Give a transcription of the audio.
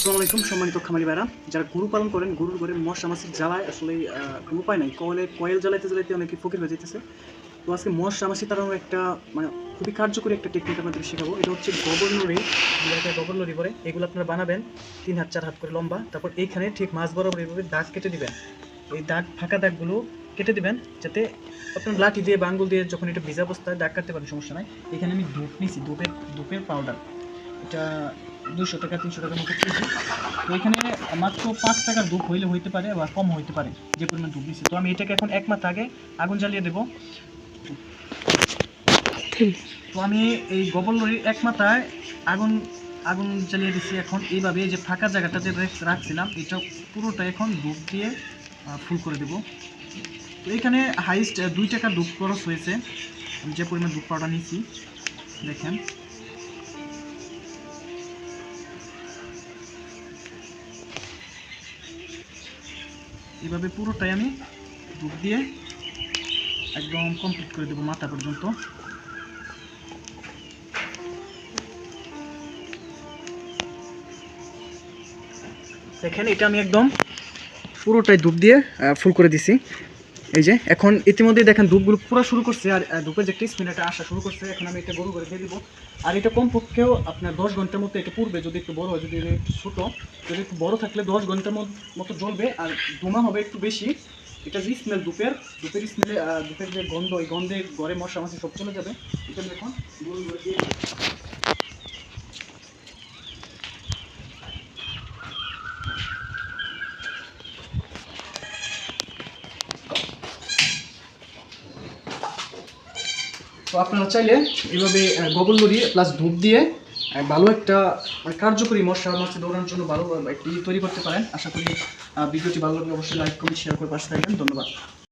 আসসালামু আলাইকুম সম্মানিত খামারি ভাইরা, যারা গরু পালন করেন গরুর ঘরে মশা মাছির জ্বালায় আসলে কোনো উপায় নাই, কয়েল জ্বালাইতে জ্বালাইতে অনেকে ফকির হয়ে যেতেছে। তো আজকে মশা মাছি তাড়ানোর একটা মানে খুবই কার্যকরী একটা টেকনিক আপনাদের শেখাবো। এটা হচ্ছে গোবর লড়ি, গোবর লড়ি করে এগুলো আপনারা বানাবেন 3 হাত 4 হাত করে লম্বা। তারপর এইখানে ঠিক মাছ বরাবর এইভাবে দাগ কেটে দিবেন। এই দাগ ফাঁকা দাগগুলো কেটে দিবেন যাতে আপনার লাঠি দিয়ে বা আঙ্গুল দিয়ে যখন এটা ভিজা অবস্থায় দাগ কাটতে পারেন, সমস্যা নাই। এখানে আমি ধূপ নিয়েছি, ধূপের পাউডার, এটা 200 টাকা 300 টাকার মতো কেজি। তো এখানে মাত্র 5 টাকার ধূপ হইলে হইতে পারে বা কম হইতে পারে যে পরিমাণ ধূপ দিচ্ছি। তো আমি এটাকে এখন 1 মাথা আগে আগুন জ্বালিয়ে দেবো। তো আমি এই গোবর লরির 1 মাথায় আগুন জ্বালিয়ে দিচ্ছি। এখন এইভাবে যে ফাঁকা জায়গাটাতে রাখছিলাম এটা পুরোটা এখন ধূপ দিয়ে ফুল করে দেবো। তো এখানে হাইস্ট 2 টাকা ধূপ খরচ হয়েছে। আমি যে পরিমাণ ধূপ পাউডার নিয়েছি দেখেন। এভাবে পুরোটাই আমি ধূপ দিয়ে একদম কমপ্লিট করে দেবো মাথা পর্যন্ত। দেখেন এটা আমি একদম পুরোটাই ধূপ দিয়ে ফুল করে দিছি। এই যে এখন ইতিমধ্যেই দেখেন ধূপগুলো পুরো শুরু করছে, আর ধূপের যে স্মেল এটা আসা শুরু করছে। এখন আমি এটা গরু করে দিয়ে দিব। আর এটা কমপক্ষেও আপনার 10 ঘন্টার মতো এটা পূর্বে, যদি একটু বড় হয়, যদি ছোটো, যদি একটু বড় থাকলে 10 ঘন্টার মতো জ্বলবে। আর ধোঁয়া হবে একটু বেশি। এটা যে স্মেল ধূপের স্মেলে ধূপের যে গন্ধ, এই গন্ধে ঘরে মশা মাছি সব চলে যাবে। এটা আমি এখন গরু করে দিয়ে দিই। তো আপনারা চাইলে এভাবে গোবর লড়ি প্লাস ধূপ দিয়ে ভালো একটা কার্যকরী মশা মাছি দৌড়ানোর জন্য ভালো একটি তৈরি করতে পারেন। আশা করি ভিডিওটি ভালো লাগলে অবশ্যই লাইক কমেন্ট শেয়ার করে পাশে থাকবেন। ধন্যবাদ।